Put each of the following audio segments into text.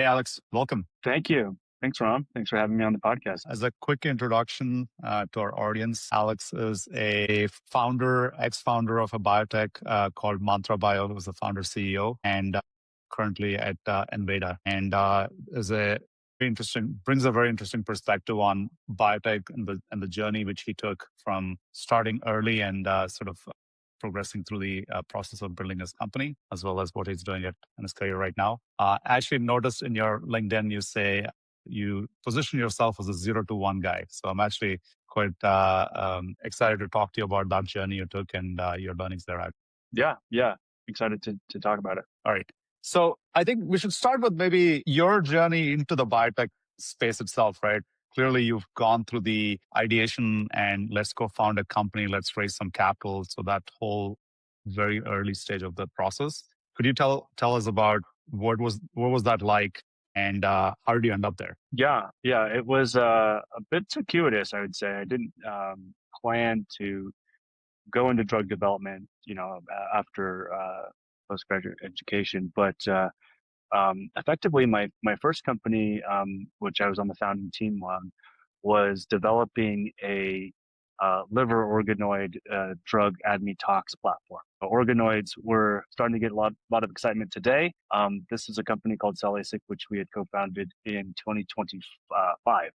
Alex. Welcome. Thank you. Thanks, Ron. Thanks for having me on the podcast. As a quick introduction to our audience, Alex is a founder, ex-founder of a biotech called Mantra Bio, who's the founder CEO, and currently at Enveda, and is a brings a very interesting perspective on biotech and the journey which he took from starting early and sort of progressing through the process of building his company, as well as what he's doing in his career right now. I actually noticed in your LinkedIn, you say you position yourself as a 0 to 1 guy. So I'm actually quite excited to talk to you about that journey you took and your learnings there. Yeah. Excited to talk about it. All right. So I think we should start with maybe your journey into the biotech space itself, right? Clearly, you've gone through the ideation and let's go found a company, let's raise some capital. So that whole very early stage of the process. Could you tell us about what was that like, and how did you end up there? Yeah. It was a bit circuitous, I would say. I didn't plan to go into drug development, after postgraduate education, but effectively, my first company, which I was on the founding team on, was developing a liver organoid drug ADME tox platform. Organoids were starting to get a lot of excitement today. This is a company called CellAsic, which we had co-founded in 2025.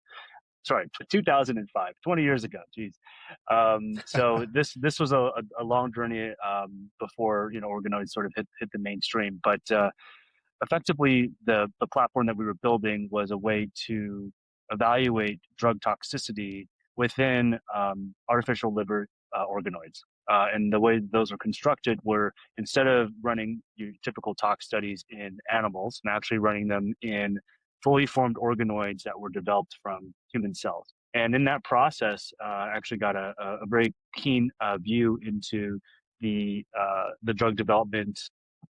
Sorry, 2005, 20 years ago. Geez. So this was a long journey before organoids sort of hit the mainstream, but effectively, the platform that we were building was a way to evaluate drug toxicity within artificial liver organoids. And the way those are constructed were, instead of running your typical tox studies in animals, and actually running them in fully formed organoids that were developed from human cells. And in that process, I actually got a very keen view into the drug development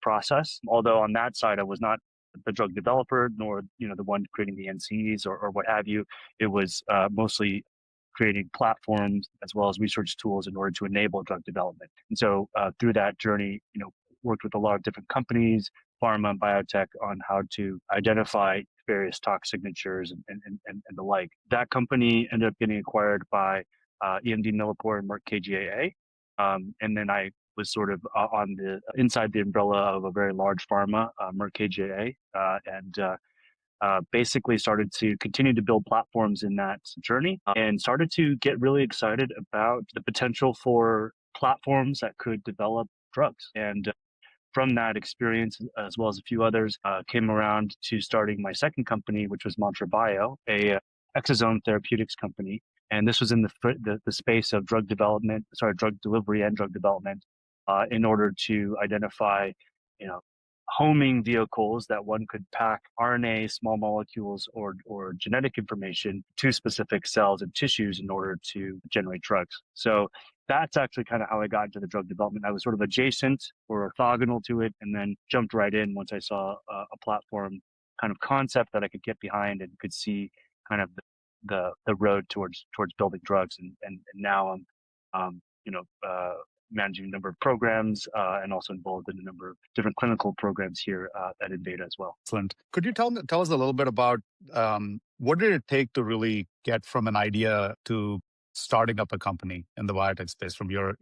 process. Although on that side, I was not the drug developer, nor the one creating the NCEs or what have you. It was mostly creating platforms as well as research tools in order to enable drug development. And so through that journey, worked with a lot of different companies, pharma and biotech, on how to identify various tox signatures and the like. That company ended up getting acquired by EMD Millipore and Merck KGaA. And then I was sort of on the inside the umbrella of a very large pharma, Merck KGaA, and basically started to continue to build platforms in that journey, and started to get really excited about the potential for platforms that could develop drugs. And from that experience, as well as a few others, came around to starting my second company, which was Mantra Bio, a exosome therapeutics company. And this was in the space of drug delivery and drug development, in order to identify, homing vehicles that one could pack RNA, small molecules, or genetic information to specific cells and tissues in order to generate drugs. So that's actually kind of how I got into the drug development. I was sort of adjacent or orthogonal to it, and then jumped right in once I saw a platform kind of concept that I could get behind and could see kind of the road towards building drugs. And now I'm managing a number of programs, and also involved in a number of different clinical programs here at Enveda as well. Excellent. Could you tell us a little bit about what did it take to really get from an idea to starting up a company in the biotech space from your?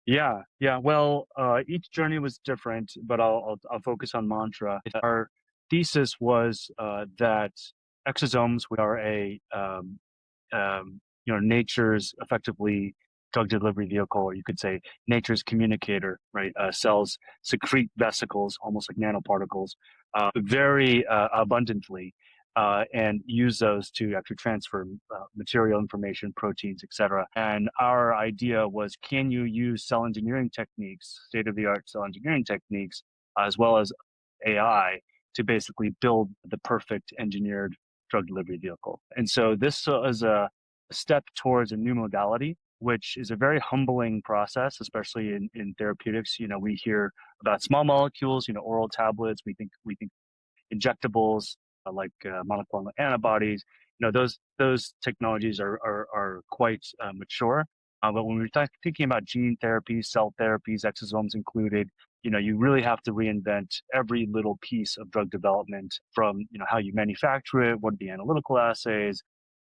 Yeah. Well, each journey was different, but I'll focus on Mantra. Our thesis was that exosomes are a nature's effectively drug delivery vehicle, or you could say nature's communicator, right? Cells secrete vesicles, almost like nanoparticles, very abundantly, and use those to actually transfer material information, proteins, etc. And our idea was, can you use cell engineering techniques, state-of-the-art cell engineering techniques, as well as AI, to basically build the perfect engineered drug delivery vehicle? And so this is a step towards a new modality, which is a very humbling process, especially in therapeutics. We hear about small molecules, oral tablets. We think injectables, like monoclonal antibodies. Those technologies are quite mature. But when we're thinking about gene therapies, cell therapies, exosomes included, you really have to reinvent every little piece of drug development from, how you manufacture it, what are the analytical assays,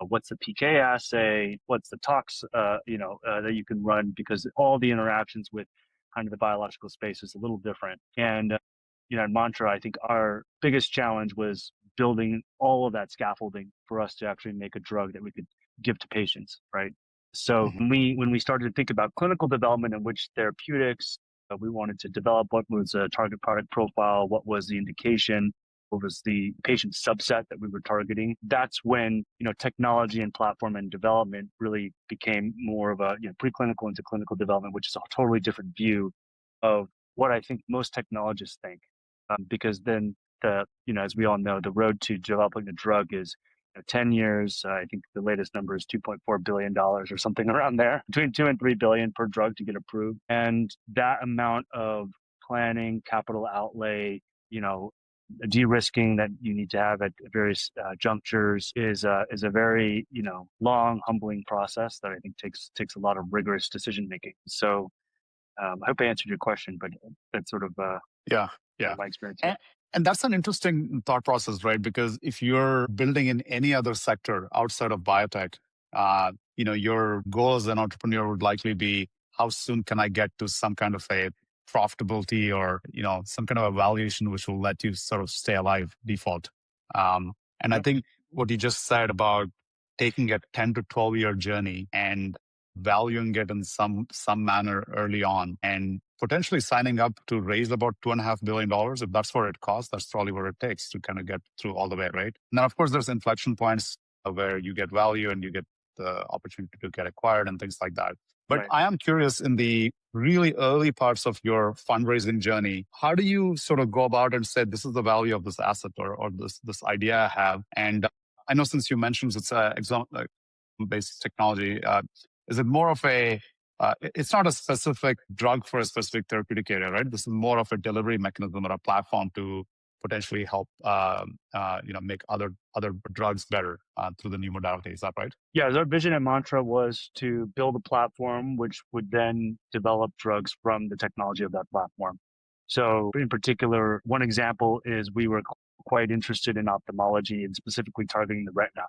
what's the PK assay, what's the tox, that you can run, because all the interactions with kind of the biological space is a little different. And, at Mantra, I think our biggest challenge was building all of that scaffolding for us to actually make a drug that we could give to patients, right? So Hmm. when we started to think about clinical development and which therapeutics we wanted to develop, what was a target product profile, what was the indication, what was the patient subset that we were targeting. That's when technology and platform and development really became more of a preclinical into clinical development, which is a totally different view of what I think most technologists think, because then as we all know, the road to developing a drug is 10 years. I think the latest number is $2.4 billion or something around there, between 2 and 3 billion per drug to get approved. And that amount of planning, capital outlay, de-risking that you need to have at various junctures is a very long, humbling process that I think takes a lot of rigorous decision making. So I hope I answered your question, but that's sort of Yeah, yeah. my experience here. And, and that's an interesting thought process, right? Because if you're building in any other sector outside of biotech, your goal as an entrepreneur would likely be how soon can I get to some kind of a profitability or some kind of a valuation which will let you sort of stay alive default. And I Yep. think what you just said about taking a 10 to 12-year journey and valuing it in some manner early on and potentially signing up to raise about $2.5 billion. If that's what it costs, that's probably what it takes to kind of get through all the way, right? Now, of course, there's inflection points where you get value and you get the opportunity to get acquired and things like that. But Right. I am curious, in the really early parts of your fundraising journey, how do you sort of go about and say, this is the value of this asset or this idea I have? And I know since you mentioned it's a exome-based technology, is it more of it's not a specific drug for a specific therapeutic area, right? This is more of a delivery mechanism or a platform to potentially help, make other drugs better through the new modality. Is that right? Yeah, our vision and mantra was to build a platform which would then develop drugs from the technology of that platform. So in particular, one example is we were quite interested in ophthalmology and specifically targeting the retina.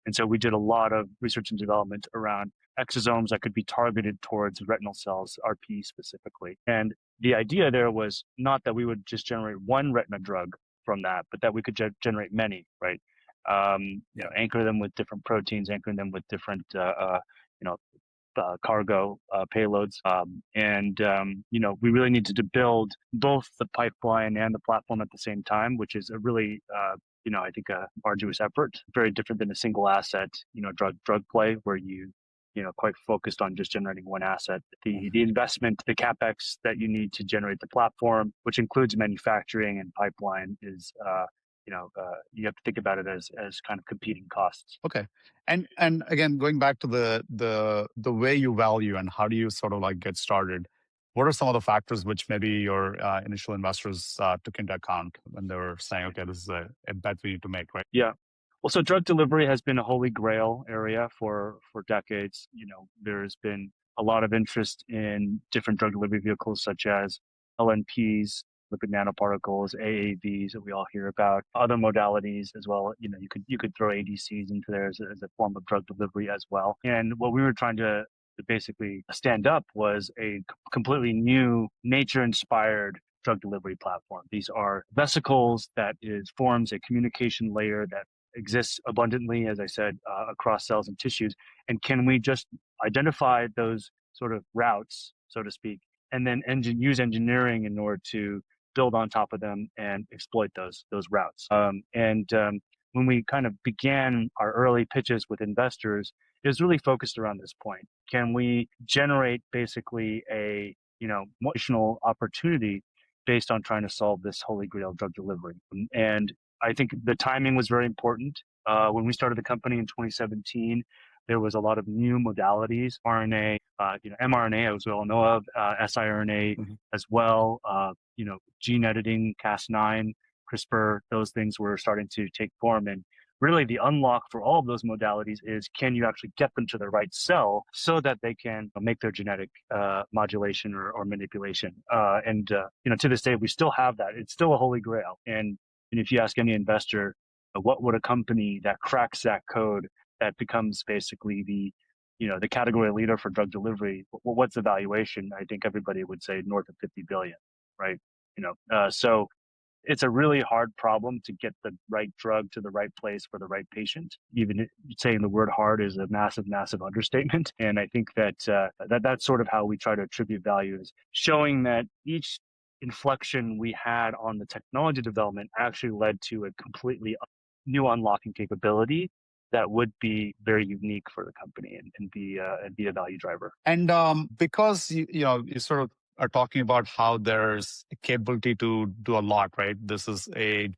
And so we did a lot of research and development around exosomes that could be targeted towards retinal cells, RP specifically. And the idea there was not that we would just generate one retina drug from that, but that we could generate many, right? Anchor them with different proteins, anchor them with different, cargo payloads. We really needed to build both the pipeline and the platform at the same time, which is a really, I think a arduous effort, very different than a single asset, drug play where quite focused on just generating one asset. The investment, the capex that you need to generate the platform, which includes manufacturing and pipeline, is you have to think about it as kind of competing costs. Okay. And again, going back to the way you value and how do you sort of like get started, what are some of the factors which maybe your initial investors took into account when they were saying, okay, this is a bet we need to make, right? Yeah. Well, so drug delivery has been a holy grail area for decades. There's been a lot of interest in different drug delivery vehicles such as LNPs, lipid nanoparticles, AAVs that we all hear about, other modalities as well. You could throw ADCs into there as a form of drug delivery as well. And what we were trying to basically stand up was a completely new nature-inspired drug delivery platform. These are vesicles that forms a communication layer that exists abundantly, as I said, across cells and tissues. And can we just identify those sort of routes, so to speak, and then use engineering in order to build on top of them and exploit those routes? When we kind of began our early pitches with investors, it was really focused around this point. Can we generate basically a additional opportunity based on trying to solve this holy grail drug delivery? And I think the timing was very important. When we started the company in 2017, there was a lot of new modalities, RNA, mRNA, as we all know of, siRNA as well, gene editing, Cas9, CRISPR, those things were starting to take form. And really the unlock for all of those modalities is, can you actually get them to the right cell so that they can make their genetic modulation or manipulation? To this day, we still have that. It's still a holy grail. And if you ask any investor, what would a company that cracks that code, that becomes basically the category leader for drug delivery, what's the valuation? I think everybody would say north of 50 billion, right? So it's a really hard problem to get the right drug to the right place for the right patient. Even saying the word hard is a massive, massive understatement. And I think that's sort of how we try to attribute value, is showing that each inflection we had on the technology development actually led to a completely new unlocking capability that would be very unique for the company and be a value driver. And because you sort of are talking about how there's a capability to do a lot, right? This is a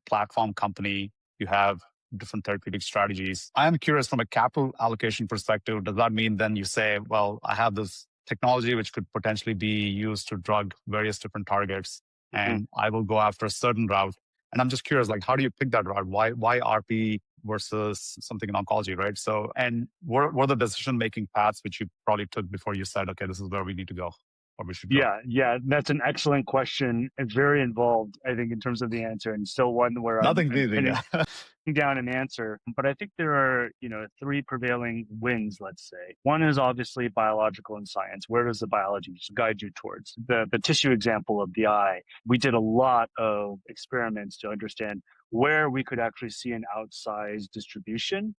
platform company. You have different therapeutic strategies. I am curious, from a capital allocation perspective, does that mean then you say, well, I have this technology which could potentially be used to drug various different targets, Mhm. and I will go after a certain route? And I'm just curious, like, how do you pick that route? Why RP versus something in oncology, right? So, and what are the decision-making paths which you probably took before you said, okay, this is where we need to go, or we should go? Yeah, that's an excellent question and very involved, I think, in terms of the answer, and still one where Nothing's I'm easy, pinning yeah. down an answer. But I think there are, three prevailing winds, let's say. One is obviously biological and science. Where does the biology guide you towards? The tissue example of the eye, we did a lot of experiments to understand where we could actually see an outsized distribution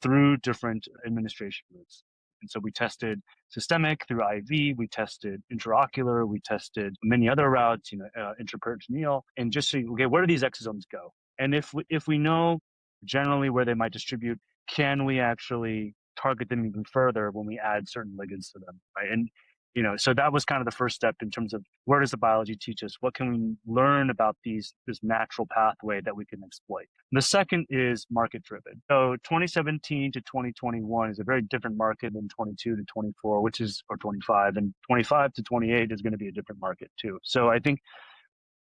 through different administration routes. And so we tested systemic through IV, we tested intraocular, we tested many other routes, intraperitoneal, and just see, okay, where do these exosomes go? And if we know generally where they might distribute, can we actually target them even further when we add certain ligands to them, right? And so that was kind of the first step in terms of, where does the biology teach us? What can we learn about this natural pathway that we can exploit? The second is market driven. So 2017 to 2021 is a very different market than 22 to 24, or 25, and 25 to 28 is going to be a different market too. So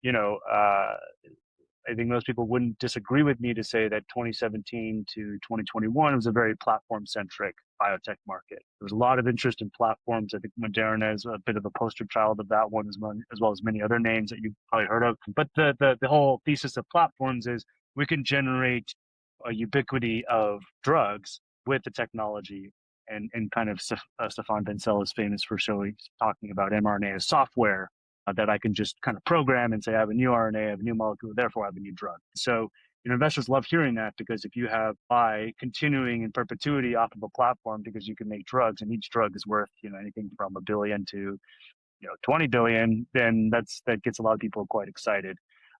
you know, uh, I think most people wouldn't disagree with me to say that 2017 to 2021 was a very platform centric biotech market. There was a lot of interest in platforms. I think Moderna is a bit of a poster child of that one, as well as many other names that you've probably heard of. But the whole thesis of platforms is, we can generate a ubiquity of drugs with the technology. And kind of Stefan Bancel is famous for talking about mRNA as software, that I can just kind of program and say, I have a new RNA, I have a new molecule, therefore I have a new drug. So, investors love hearing that, because if you have by continuing in perpetuity off of a platform, because you can make drugs and each drug is worth, anything from $1 billion to, 20 billion, then that gets a lot of people quite excited.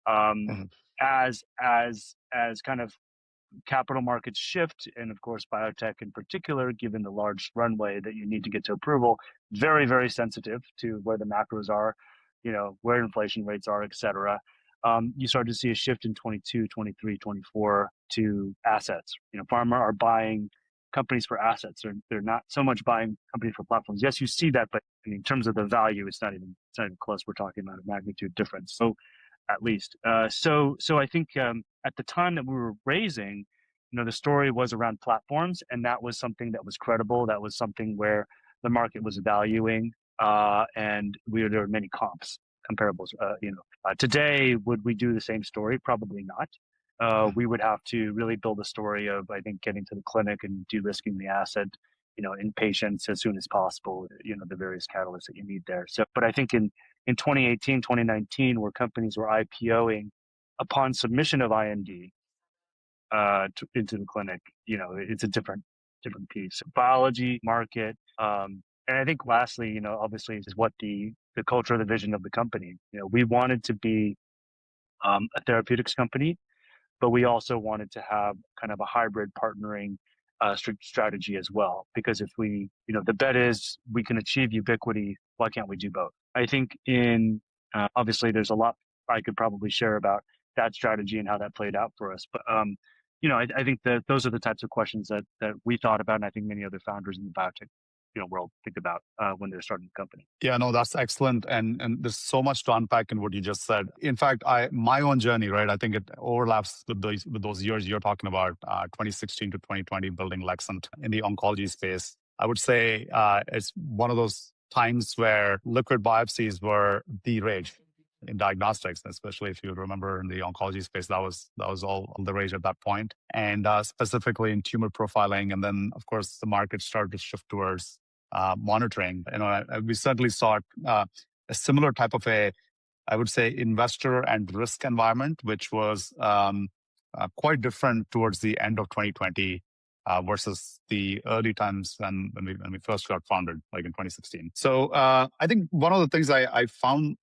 Um, Mhm. as kind of capital markets shift, and of course biotech in particular, given the large runway that you need to get to approval, very, very sensitive to where the macros are, where inflation rates are, et cetera. You start to see a shift in 22, 23, 24 to assets. Pharma are buying companies for assets. They're not so much buying companies for platforms. Yes, you see that, but in terms of the value, it's not even close. We're talking about a magnitude difference. So at least. So I think, at the time that we were raising, the story was around platforms, and that was something that was credible. That was something where the market was valuing, and there were many comparables. Today, would we do the same story? Probably not. We would have to really build a story of, I think, getting to the clinic and de-risking the asset, in patients as soon as possible, the various catalysts that you need there. So, but I think in 2018, 2019, where companies were IPOing upon submission of IND, into the clinic, it's a different piece. Biology, market, and I think lastly, obviously, is what the culture, the vision of the company. We wanted to be, a therapeutics company, but we also wanted to have kind of a hybrid partnering, strategy as well. Because if the bet is we can achieve ubiquity, why can't we do both? I think obviously there's a lot I could probably share about that strategy and how that played out for us. But I think that those are the types of questions that we thought about, and I think many other founders in the biotech world think about when they're starting a company. Yeah, no, that's excellent. And there's so much to unpack in what you just said. In fact, my own journey, right? I think it overlaps with those years you're talking about, 2016 to 2020, building Lexant in the oncology space. I would say it's one of those times where liquid biopsies were the rage in diagnostics, especially if you remember in the oncology space, that was all the rage at that point, and specifically in tumor profiling. And then, of course, the market started to shift towards monitoring. We certainly saw a similar type of I would say, investor and risk environment, which was quite different towards the end of 2020 versus the early times when we first got founded, like in 2016. So I think one of the things I found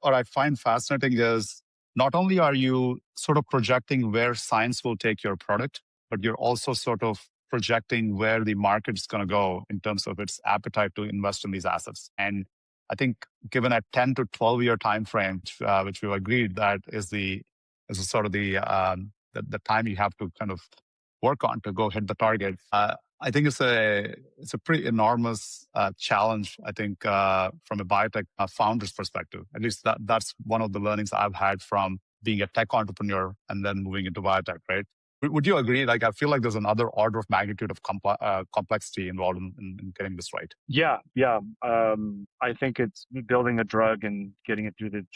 or I find fascinating is not only are you sort of projecting where science will take your product, but you're also sort of projecting where the market's going to go in terms of its appetite to invest in these assets. And I think given a 10 to 12-year time frame, which we've agreed that is sort of the time you have to kind of work on to go hit the target. I think it's a pretty enormous challenge. I think from a biotech founder's perspective, at least that's one of the learnings I've had from being a tech entrepreneur and then moving into biotech. Right? Would you agree? Like, I feel like there's another order of magnitude of complexity involved in getting this right. Yeah. I think it's building a drug and getting it through the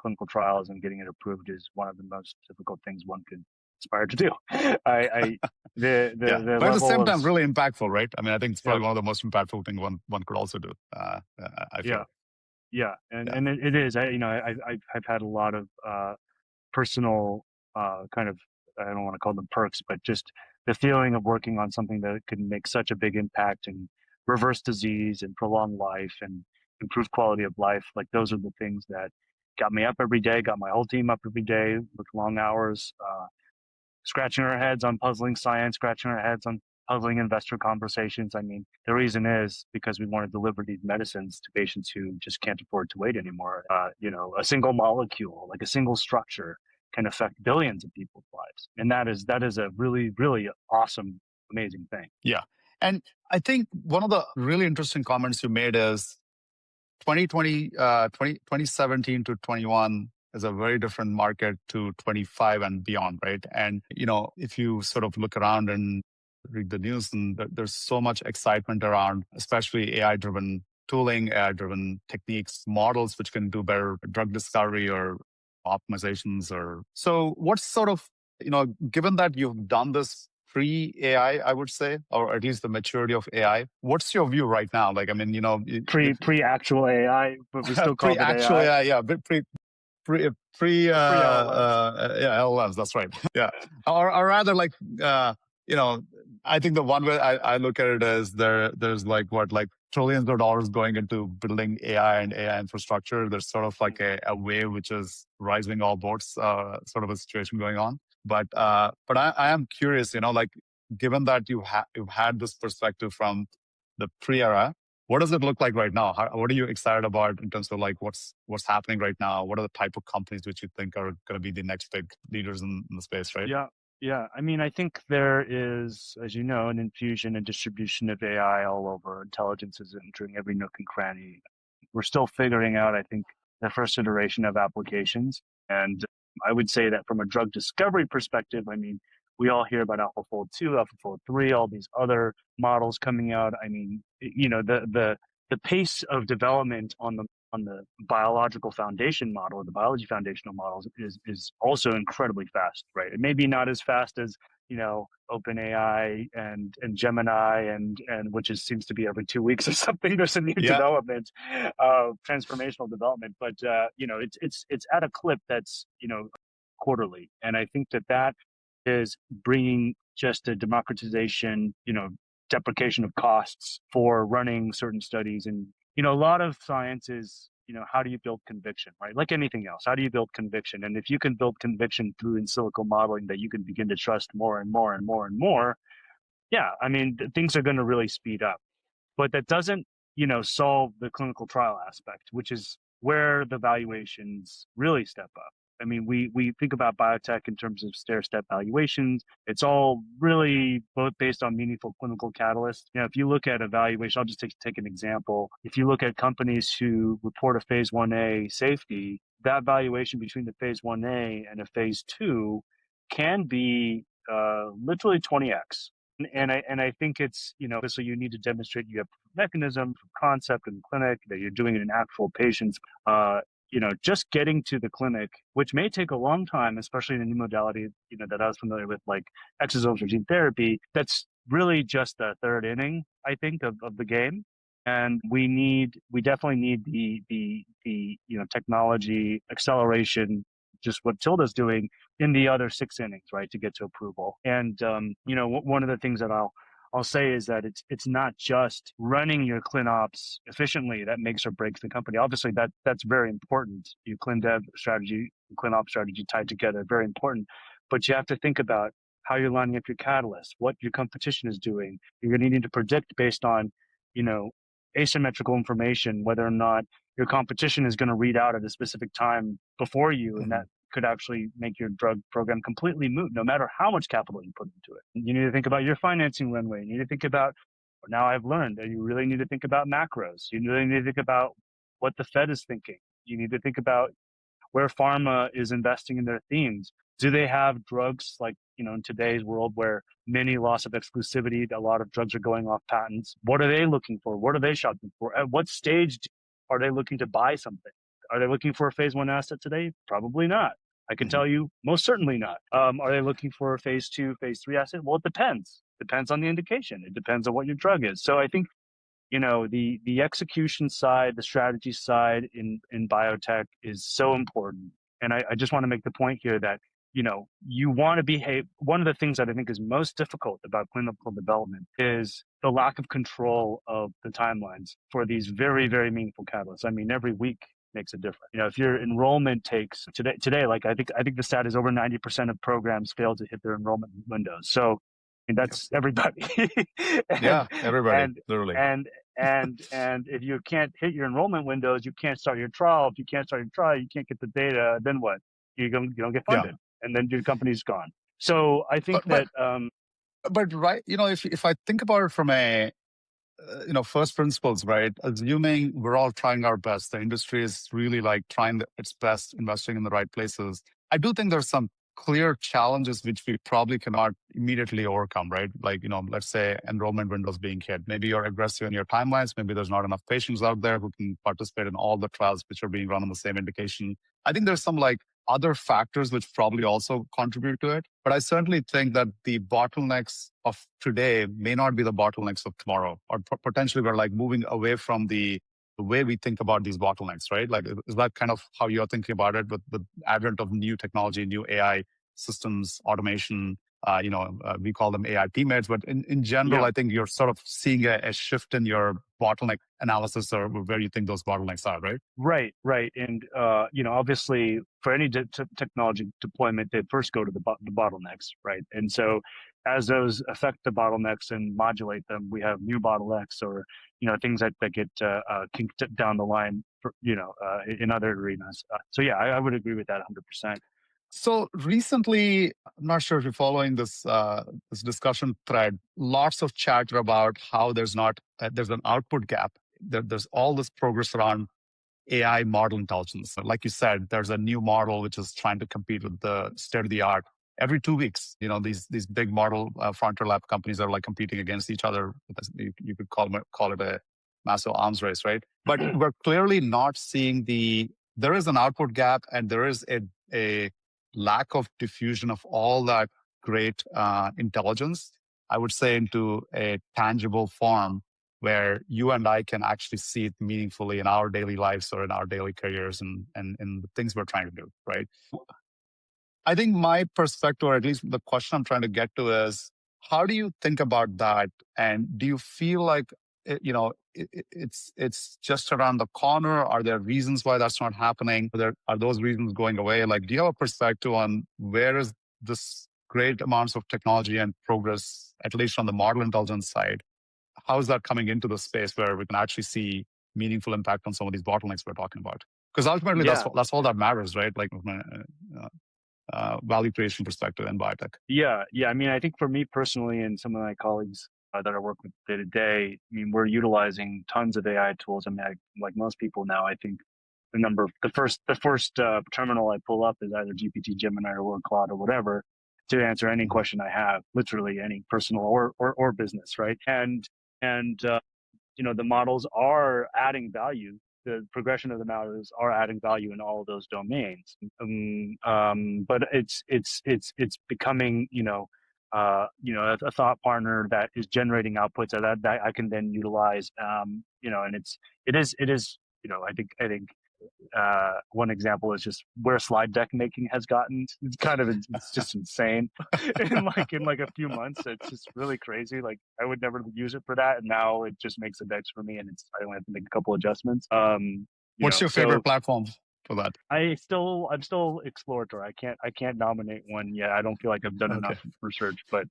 clinical trials, and getting it approved is one of the most difficult things one could aspire to do. Yeah, The but at the level same of time, really impactful, right? I mean, I think it's yeah probably one of the most impactful things one could also do. I yeah feel. yeah, and Yeah. it is. I've had a lot of personal kind of, I don't want to call them perks, but just the feeling of working on something that can make such a big impact and reverse disease and prolong life and improve quality of life. Like, those are the things that got me up every day, got my whole team up every day with long hours, scratching our heads on puzzling science, scratching our heads on puzzling investor conversations. I mean, the reason is because we want to deliver these medicines to patients who just can't afford to wait anymore. A single molecule, like a single structure, can affect billions of people's lives, and that is a really, really awesome, amazing thing. Yeah. And I think one of the really interesting comments you made is 2017 to 21 is a very different market to 25 and beyond, right? And, if you sort of look around and read the news, and there's so much excitement around, especially AI-driven tooling, AI-driven techniques, models, which can do better drug discovery or optimizations. Or so what's sort of, given that you've done this pre-AI, I would say, or at least the maturity of AI. What's your view right now? Like, I mean, Pre actual AI, but we still called it pre-actual AI. AI, yeah, but Pre LLMs. yeah, LLMs. That's right. Yeah, or rather, like, you know, I think the one way I look at it is there's like trillions of dollars going into building AI and AI infrastructure. There's sort of like a wave which is rising all boats, sort of a situation going on. But I am curious, like, given that you've had this perspective from the pre-era, what does it look like right now? What are you excited about in terms of like what's happening right now? What are the type of companies which you think are going to be the next big leaders in the space, right? Yeah, yeah. I mean, I think there is, as you know, an infusion and distribution of AI all over. Intelligence is entering every nook and cranny. We're still figuring out, I think, the first iteration of applications. And I would say that from a drug discovery perspective, I mean, we all hear about AlphaFold 2, AlphaFold 3, all these other models coming out. I mean, the pace of development on the biological foundation model, the biology foundational models, is also incredibly fast, right? It may be not as fast as OpenAI and Gemini and which seems to be every 2 weeks or something. There's a new Yeah, development, transformational development, but it's at a clip that's quarterly, and I think that is bringing just a democratization, deprecation of costs for running certain studies. And a lot of science is, how do you build conviction, right? Like anything else, how do you build conviction? And if you can build conviction through in silico modeling that you can begin to trust more and more and more and more, yeah, I mean, things are going to really speed up. But that doesn't, solve the clinical trial aspect, which is where the valuations really step up. I mean, we think about biotech in terms of stair-step valuations. It's all really both based on meaningful clinical catalysts. You know, if you look at evaluation, I'll just take an example. If you look at companies who report a phase 1A safety, that valuation between the phase 1A and a phase 2 can be literally 20x. And I think it's, you know, so you need to demonstrate you have mechanism, concept in the clinic, that you're doing it in actual patients. You know, just getting to the clinic, which may take a long time, especially in a new modality, you know, that I was familiar with, like exosomes or gene therapy, that's really just the third inning, I think, of the game. And we definitely need the you know, technology acceleration, just what Tilda's doing in the other six innings, right, to get to approval. And you know, one of the things that I'll say is that it's not just running your ClinOps efficiently that makes or breaks the company. Obviously, that's very important. Your ClinDev strategy, ClinOps strategy tied together, very important. But you have to think about how you're lining up your catalysts, what your competition is doing. You're going to need to predict based on, you know, asymmetrical information, whether or not your competition is going to read out at a specific time before you, and that could actually make your drug program completely moot, no matter how much capital you put into it. You need to think about your financing runway. You need to think about, now I've learned that you really need to think about macros. You really need to think about what the Fed is thinking. You need to think about where pharma is investing in their themes. Do they have drugs, like, you know, in today's world where many loss of exclusivity, a lot of drugs are going off patents? What are they looking for? What are they shopping for? At what stage are they looking to buy something? Are they looking for a phase 1 asset today? Probably not. I can tell you, most certainly not. Are they looking for a phase 2, phase 3 asset? Well, it depends. Depends on the indication. It depends on what your drug is. So I think, you know, the execution side, the strategy side in biotech is so important. And I just want to make the point here that, you know, you want to behave. One of the things that I think is most difficult about clinical development is the lack of control of the timelines for these very, very meaningful catalysts. I mean, every week makes a difference. You know, if your enrollment takes today, like I think the stat is over 90% of programs fail to hit their enrollment windows. So, and that's everybody. Yeah, and, everybody, and literally. and and if you can't hit your enrollment windows, you can't start your trial. If you can't start your trial, you can't get the data. Then what? You don't get Yeah. funded, and then your company's gone. So I think But but that but right, you know, if I think about it from a you know, first principles, right? Assuming we're all trying our best, the industry is really like trying its best, investing in the right places. I do think there's some clear challenges which we probably cannot immediately overcome, right? Like, you know, let's say enrollment windows being hit. Maybe you're aggressive in your timelines. Maybe there's not enough patients out there who can participate in all the trials which are being run on the same indication. I think there's some like other factors which probably also contribute to it. But I certainly think that the bottlenecks of today may not be the bottlenecks of tomorrow, or potentially we're like moving away from the way we think about these bottlenecks, right? Like, is that kind of how you're thinking about it with the advent of new technology, new AI systems, automation? We call them AI teammates, but in general, yeah, I think you're sort of seeing a shift in your bottleneck analysis or where you think those bottlenecks are, right? right. And you know, obviously, for any technology deployment, they first go to the bottlenecks, right? And so, as those affect the bottlenecks and modulate them, we have new bottlenecks, or, you know, things that get kinked down the line, for, you know, in other arenas. So yeah, I would agree with that 100%. So recently, I'm not sure if you're following this discussion thread. Lots of chatter about how there's an output gap. There's all this progress around AI model intelligence. So like you said, there's a new model which is trying to compete with the state of the art. Every 2 weeks, you know, these big model frontier lab companies are like competing against each other. You could call it a massive arms race, right? But we're clearly not seeing there is an output gap, and there is a lack of diffusion of all that great intelligence, I would say, into a tangible form where you and I can actually see it meaningfully in our daily lives or in our daily careers and in the things we're trying to do, right? I think my perspective, or at least the question I'm trying to get to, is how do you think about that? And do you feel like, it's just around the corner? Are there reasons why that's not happening? Are those reasons going away? Like, do you have a perspective on where is this great amounts of technology and progress, at least on the model intelligence side? How is that coming into the space where we can actually see meaningful impact on some of these bottlenecks we're talking about? Because ultimately, Yeah. that's all that matters, right? Like from value creation perspective in biotech. Yeah. Yeah. I mean, I think for me personally and some of my colleagues that I work with day to day, I mean, we're utilizing tons of AI tools. I mean, like most people now, I think the first terminal I pull up is either GPT, Gemini, or Word Cloud or whatever to answer any Mhm. question I have, literally any personal or business, right? And the models are adding value. The progression of the models are adding value in all of those domains. But it's becoming a thought partner that is generating outputs that I can then utilize. And it is I think one example is just where slide deck making has gotten. It's just insane. in like a few months, it's just really crazy. Like I would never use it for that, and now it just makes the decks for me, and I only have to make a couple adjustments. What's your So favorite platform for that? I'm still exploratory. I can't nominate one yet. I don't feel like I've done Okay. enough research, but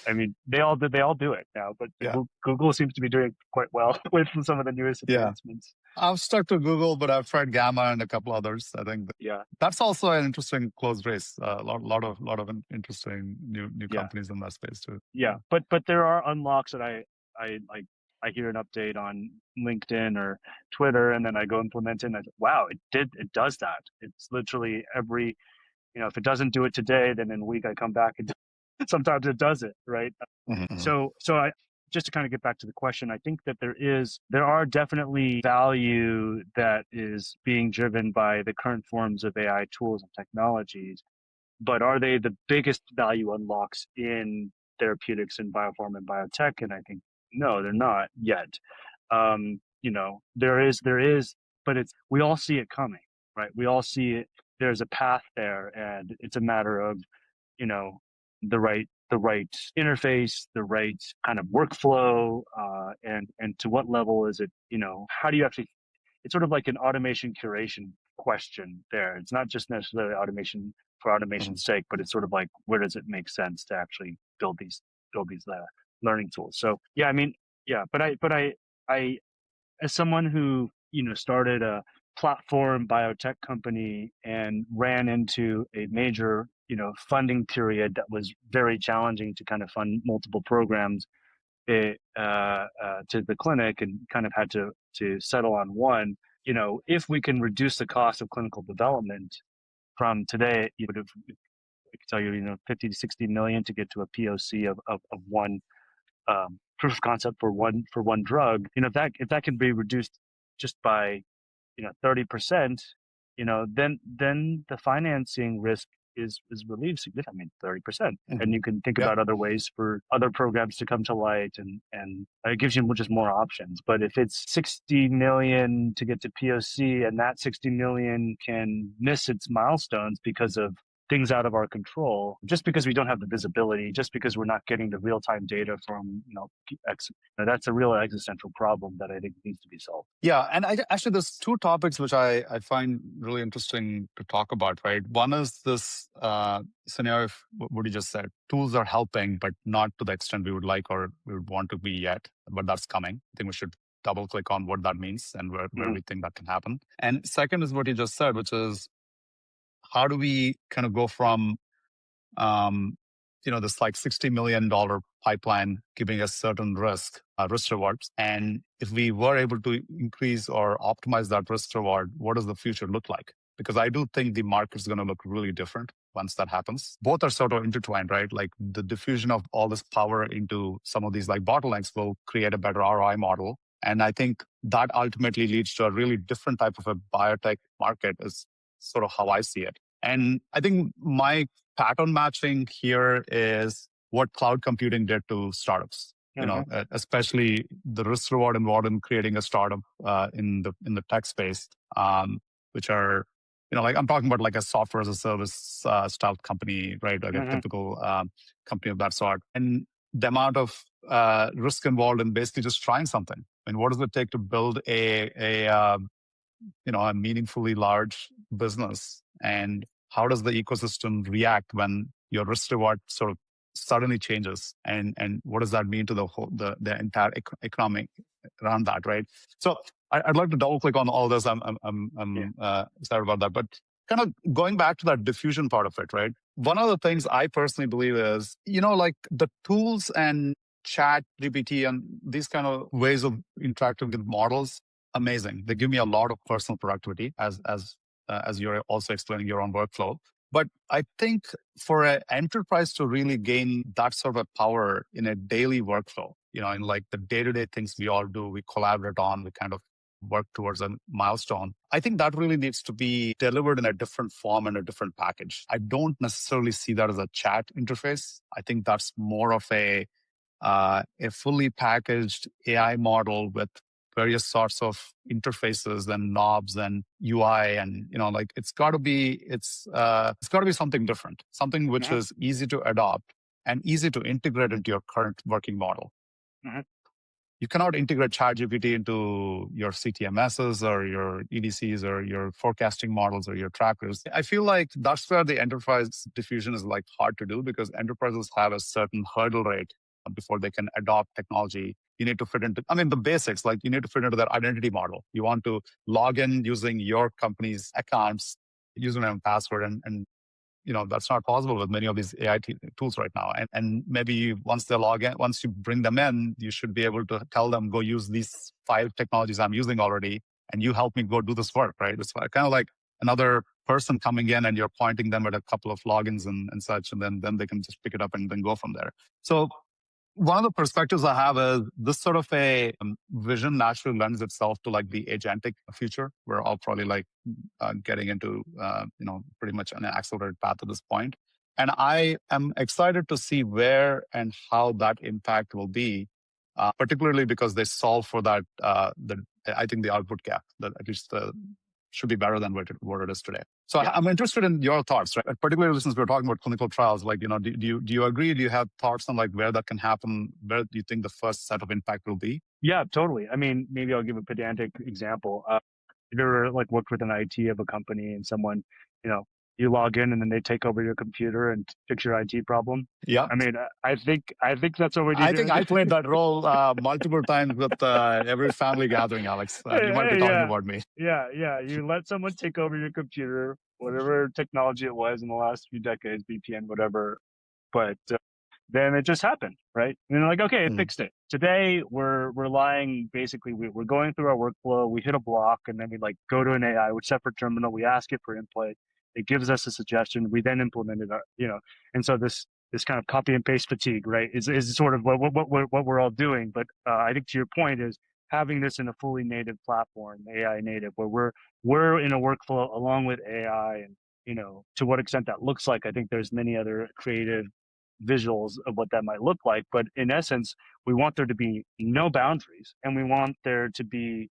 I mean they all do it now. But Yeah. Google seems to be doing quite well with some of the newest Yeah. advancements. I've stuck to Google, but I've tried Gamma and a couple others. I think Yeah, that's also an interesting close race. A lot of interesting new yeah. companies in that space too. Yeah, but there are unlocks that I like. I hear an update on LinkedIn or Twitter, and then I go implement it. And wow, it does that. It's literally if it doesn't do it today, then in a week I come back and sometimes it does it, right? Mhm. So I just to kind of get back to the question, I think that there are definitely value that is being driven by the current forms of AI tools and technologies, but are they the biggest value unlocks in therapeutics and biopharma and biotech? And I think no, they're not yet. There is, but we all see it coming, right? We all see it. There's a path there, and it's a matter of you know the right interface, the right kind of workflow, and to what level is it? How do you actually it's sort of like an automation curation question there. It's not just necessarily automation for Mhm. automation's sake, but it's sort of like where does it make sense to actually build these learning tools. So yeah, I mean, yeah, but I as someone who started a platform biotech company and ran into a major funding period that was very challenging to kind of fund multiple programs to the clinic and kind of had to settle on one. If we can reduce the cost of clinical development from today, you would have, I could tell you, 50 to 60 million to get to a POC of one proof of concept for one drug. If that can be reduced just by 30%, then the financing risk is relieved significantly. I mean, 30%, and Mhm. you can think Yeah. about other ways for other programs to come to light, and it gives you just more options. But if it's 60 million to get to POC, and that 60 million can miss its milestones because of things out of our control, just because we don't have the visibility, just because we're not getting the real-time data from that's a real existential problem that I think needs to be solved. Yeah, and actually, there's two topics which I find really interesting to talk about, right? One is this scenario of what you just said. Tools are helping, but not to the extent we would like or we would want to be yet, but that's coming. I think we should double click on what that means and where Mhm. we think that can happen. And second is what you just said, which is how do we kind of go from um, this like $60 million pipeline giving us certain risk rewards. And if we were able to increase or optimize that risk reward, what does the future look like? Because I do think the market's going to look really different once that happens. Both are sort of intertwined, right? Like the diffusion of all this power into some of these like bottlenecks will create a better ROI model. And I think that ultimately leads to a really different type of a biotech market is sort of how I see it. And I think my pattern matching here is what cloud computing did to startups. Mhm. Especially the risk reward involved in creating a startup in the tech space, which are like I'm talking about like a software as a service style company, right? Like a Mhm. typical company of that sort, and the amount of risk involved in basically just trying something. I mean, what does it take to build a meaningfully large business, and how does the ecosystem react when your risk reward sort of suddenly changes, and what does that mean to the whole the entire economic around that, right? So I'd like to double click on all this. Yeah. I'm excited about that, but kind of going back to that diffusion part of it, right? One of the things I personally believe is, like the tools and chat GPT and these kind of ways of interacting with models, amazing. They give me a lot of personal productivity as you're also explaining your own workflow. But I think for an enterprise to really gain that sort of power in a daily workflow, in like the day-to-day things we all do, we collaborate on, we kind of work towards a milestone. I think that really needs to be delivered in a different form and a different package. I don't necessarily see that as a chat interface. I think that's more of a fully packaged AI model with various sorts of interfaces and knobs and UI, and like it's got to be something different, something which Hmm. is easy to adopt and easy to integrate into your current working model. Hmm. You cannot integrate ChatGPT into your CTMSs or your EDCs or your forecasting models or your trackers. I feel like that's where the enterprise diffusion is like hard to do, because enterprises have a certain hurdle rate before they can adopt technology. You need to fit into, the basics, like you need to fit into that identity model. You want to log in using your company's accounts, username and password, and that's not possible with many of these AI tools right now. And maybe once they log in, once you bring them in, you should be able to tell them, go use these 5 technologies I'm using already, and you help me go do this work, right? It's kind of like another person coming in and you're pointing them at a couple of logins and such, and then they can just pick it up and then go from there. So one of the perspectives I have is this sort of a vision naturally lends itself to like the agentic future. We're all probably like getting into, pretty much an accelerated path at this point. And I am excited to see where and how that impact will be, particularly because they solve for that, I think the output gap, that at least should be better than what it is today. So Yeah. I'm interested in your thoughts, right? Particularly since we're talking about clinical trials, like, do you agree? Do you have thoughts on like where that can happen? Where do you think the first set of impact will be? Yeah, totally. I mean, maybe I'll give a pedantic example. If you ever like worked with an IT of a company and someone, you know, you log in and then they take over your computer and fix your IT problem. Yeah. I mean, I think that's what we I need think I played that role multiple times with every family gathering, Alex. You might be talking Yeah, about me. yeah. You let someone take over your computer, whatever technology it was in the last few decades, VPN, whatever. But then it just happened, right? And they're like, okay, it Mm, fixed it. Today we're relying basically we're going through our workflow, we hit a block, and then we like go to an AI, which separate terminal, we ask it for input, it gives us a suggestion, we then implement it, and so this kind of copy and paste fatigue, right, is sort of what we're all doing. But I think to your point is having this in a fully native platform, AI native, where we're in a workflow along with AI, and to what extent that looks like, I think there's many other creative visuals of what that might look like. But in essence, we want there to be no boundaries, and we want there to be,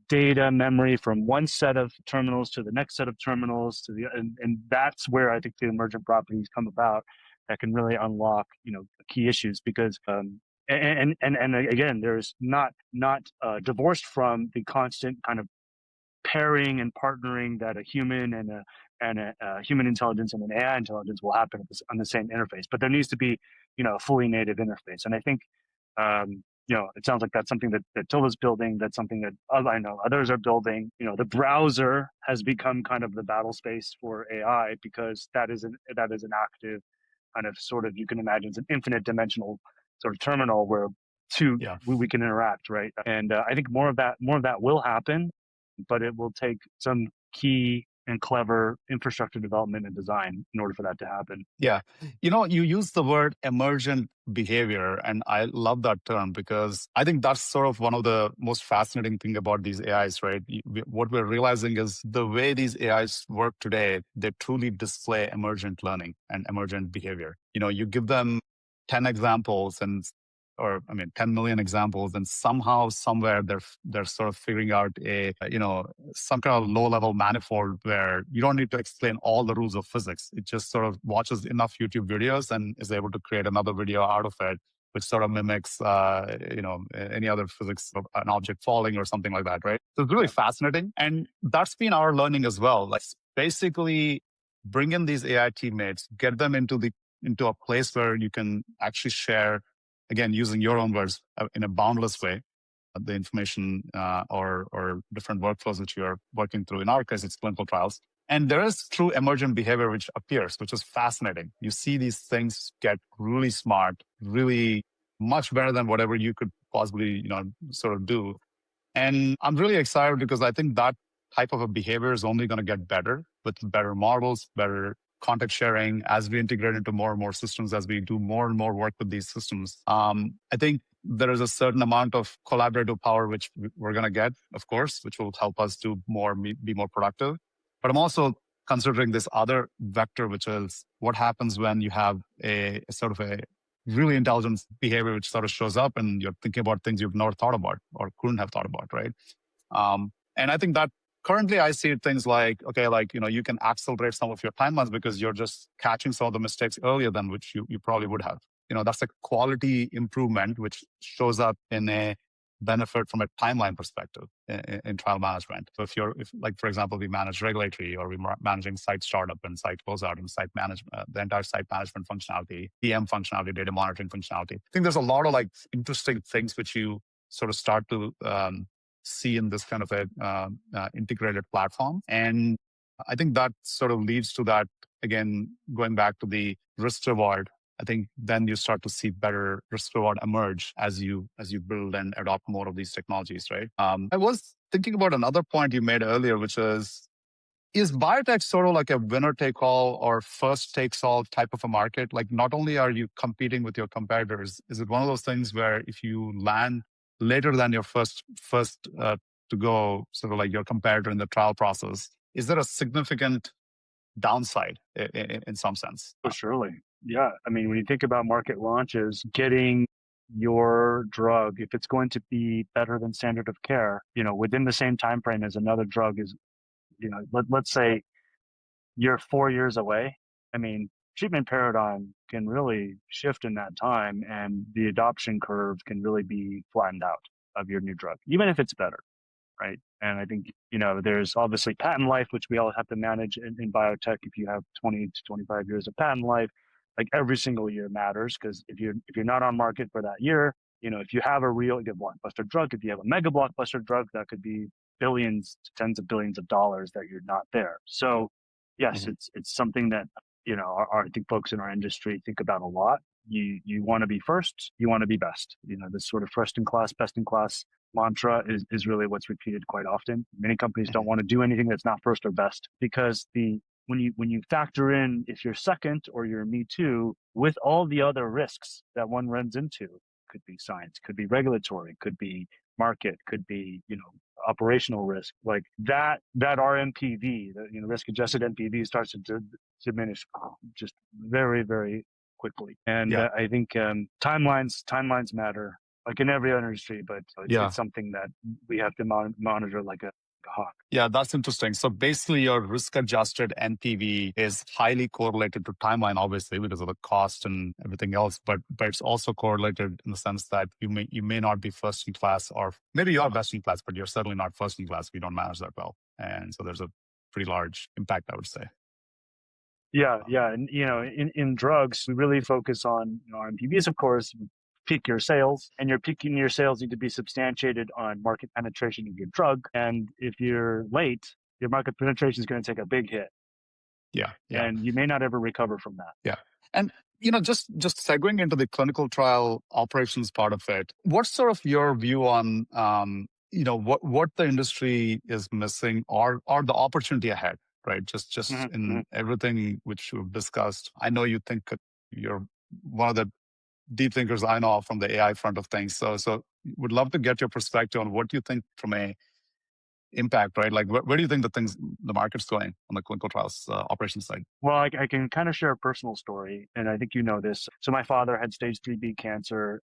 data memory from one set of terminals to the next set of terminals and that's where I think the emergent properties come about that can really unlock, key issues, because and again, there's not divorced from the constant kind of pairing and partnering that a human and a human intelligence and an AI intelligence will happen on the same interface. But there needs to be, a fully native interface. And I think, it sounds like that's something that Tilda's building. That's something that I know others are building. The browser has become kind of the battle space for AI, because that is an active kind of sort of, you can imagine it's an infinite dimensional sort of terminal where yeah. we can interact, right? And I think more of that will happen, but it will take some key and clever infrastructure development and design in order for that to happen. Yeah. You use the word emergent behavior, and I love that term because I think that's sort of one of the most fascinating thing about these AIs, right? What we're realizing is the way these AIs work today, they truly display emergent learning and emergent behavior. You give them 10 examples and or 10 million examples, and somehow somewhere they're sort of figuring out some kind of low level manifold where you don't need to explain all the rules of physics. It just sort of watches enough YouTube videos and is able to create another video out of it, which sort of mimics, any other physics of an object falling or something like that, right? So it's really Yeah. fascinating. And that's been our learning as well. Like basically bring in these AI teammates, get them into the into a place where you can actually share, again, using your own words, in a boundless way, the information or different workflows that you're working through. In our case, it's clinical trials. And there is true emergent behavior which appears, which is fascinating. You see these things get really smart, really much better than whatever you could possibly, sort of do. And I'm really excited because I think that type of a behavior is only going to get better with better models, better context sharing as we integrate into more and more systems, as we do more and more work with these systems. I think there is a certain amount of collaborative power which we're going to get, of course, which will help us do more, be more productive. But I'm also considering this other vector, which is what happens when you have a sort of a really intelligent behavior which sort of shows up and you're thinking about things you've never thought about or couldn't have thought about, right? And I think that currently I see things like, okay, like, you can accelerate some of your timelines because you're just catching some of the mistakes earlier than which you probably would have. That's a quality improvement which shows up in a benefit from a timeline perspective in trial management. So if like, for example, we manage regulatory or we're managing site startup and site closeout and site management, the entire site management functionality, PM functionality, data monitoring functionality. I think there's a lot of like interesting things which you sort of start to see in this kind of a integrated platform. And I think that sort of leads to that, again, going back to the risk reward. I think then you start to see better risk reward emerge as you build and adopt more of these technologies, right? I was thinking about another point you made earlier, which is biotech sort of like a winner take all or first takes all type of a market? Like, not only are you competing with your competitors, is it one of those things where if you land later than your first to go, sort of like your competitor in the trial process, is there a significant downside in some sense? Oh, surely. Yeah. I mean, when you think about market launches, getting your drug, if it's going to be better than standard of care, within the same time frame as another drug is, let's say you're 4 years away. I mean, treatment paradigm can really shift in that time, and the adoption curve can really be flattened out of your new drug, even if it's better. Right. And I think, there's obviously patent life, which we all have to manage in biotech. If you have 20 to 25 years of patent life, like every single year matters, because if you're not on market for that year, if you have a real blockbuster drug, if you have a mega blockbuster drug, that could be billions to tens of billions of dollars that you're not there. So yes, it's something that, I think folks in our industry think about a lot. You want to be first, you want to be best. This sort of first in class, best in class mantra is really what's repeated quite often. Many companies don't want to do anything that's not first or best, because when you factor in if you're second or you're me too, with all the other risks that one runs into, could be science, could be regulatory, could be market, could be operational risk, like that RMPV, the risk adjusted NPV starts to diminish just very, very quickly. And I think timelines matter, like in every industry, but it's something that we have to monitor like a hawk. Yeah, that's interesting. So basically, your risk-adjusted NPV is highly correlated to timeline, obviously, because of the cost and everything else. But it's also correlated in the sense that you may not be first in class, or maybe you are best in class, but you're certainly not first in class if you don't manage that well. And so there's a pretty large impact, I would say. Yeah. And, in drugs, we really focus on RMPVs, of course. Peak your sales, and your peaking your sales need to be substantiated on market penetration of your drug. And if you're late, your market penetration is going to take a big hit. Yeah. And you may not ever recover from that. Yeah. And just segueing into the clinical trial operations part of it, what's sort of your view on what the industry is missing or the opportunity ahead, right? Just in everything which we've discussed. I know you think you're one of the deep thinkers I know from the AI front of things. So would love to get your perspective on what you think from a impact, right? Like where do you think the market's going on the clinical trials operations side? Well, I can kind of share a personal story, and I think you know this. So my father had stage 3B cancer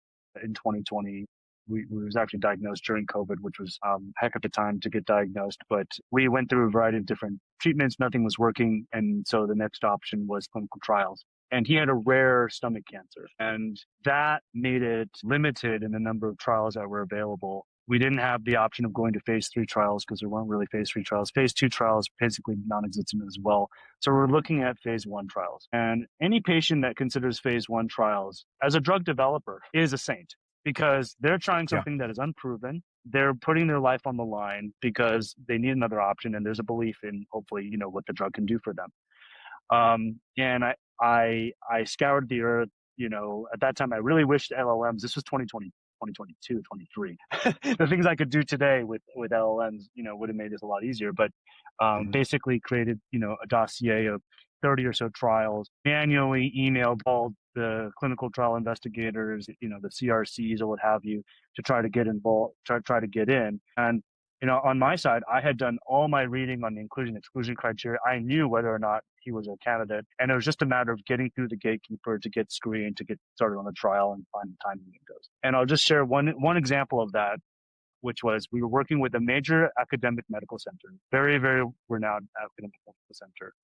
in 2020. We was actually diagnosed during COVID, which was a heck of a time to get diagnosed. But we went through a variety of different treatments. Nothing was working. And so the next option was clinical trials. And he had a rare stomach cancer, and that made it limited in the number of trials that were available. We didn't have the option of going to phase 3 trials because there weren't really phase 3 trials. Phase 2 trials basically non-existent as well. So we're looking at phase 1 trials. And any patient that considers phase 1 trials as a drug developer is a saint because they're trying Yeah. something that is unproven. They're putting their life on the line because they need another option, and there's a belief in hopefully, what the drug can do for them. And I scoured the earth. At that time, I really wished LLMs. This was 2020, 2022, 23. The things I could do today with LLMs, would have made this a lot easier. But basically created, a dossier of 30 or so trials, manually emailed all the clinical trial investigators, the CRCs or what have you, to try to get involved, try to get in. And on my side, I had done all my reading on the inclusion exclusion criteria. I knew whether or not he was a candidate, and it was just a matter of getting through the gatekeeper to get screened, to get started on the trial and find the timing it goes. And I'll just share one example of that, which was we were working with a major academic medical center, very, very renowned academic medical center.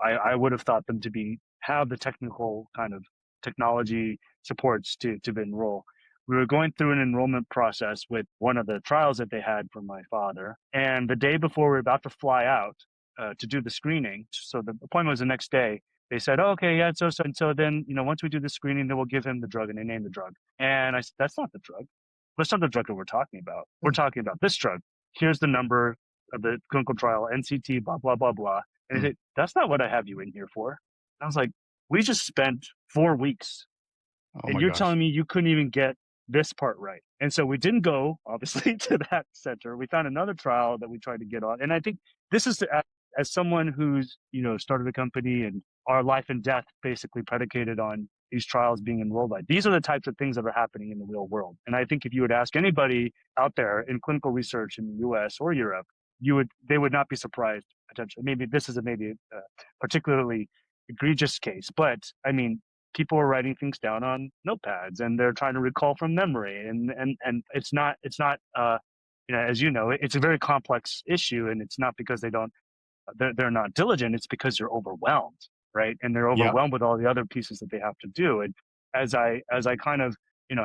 I would have thought them to have the technical kind of technology supports to enroll. We were going through an enrollment process with one of the trials that they had for my father. And the day before we were about to fly out to do the screening, so the appointment was the next day, they said, oh, okay, yeah, so then, once we do the screening, then we'll give him the drug, and they named the drug. And I said, that's not the drug. That's not the drug that we're talking about. We're talking about this drug. Here's the number of the clinical trial, NCT, blah, blah, blah, blah. And they said, that's not what I have you in here for. And I was like, we just spent 4 weeks Oh and my you're gosh. telling me you couldn't even get this part right. And so we didn't go, obviously, to that center. We found another trial that we tried to get on. And I think this is as someone who's, started a company and our life and death basically predicated on these trials being enrolled by. These are the types of things that are happening in the real world. And I think if you would ask anybody out there in clinical research in the US or Europe, they would not be surprised potentially. Maybe this is a particularly egregious case, but I mean, people are writing things down on notepads and they're trying to recall from memory. And it's not, as it's a very complex issue, and it's not because they're not diligent. It's because they're overwhelmed, right? And they're Yeah. overwhelmed with all the other pieces that they have to do. And as I kind of,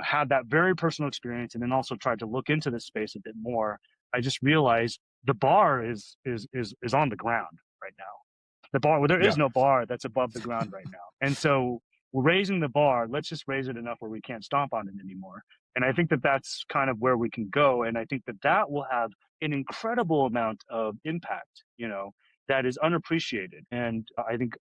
had that very personal experience and then also tried to look into this space a bit more, I just realized the bar is on the ground right now. The bar, well, there is Yeah. no bar that's above the ground right now. And so we're raising the bar. Let's just raise it enough where we can't stomp on it anymore. And I think that that's kind of where we can go. And I think that that will have an incredible amount of impact, that is unappreciated. And I think,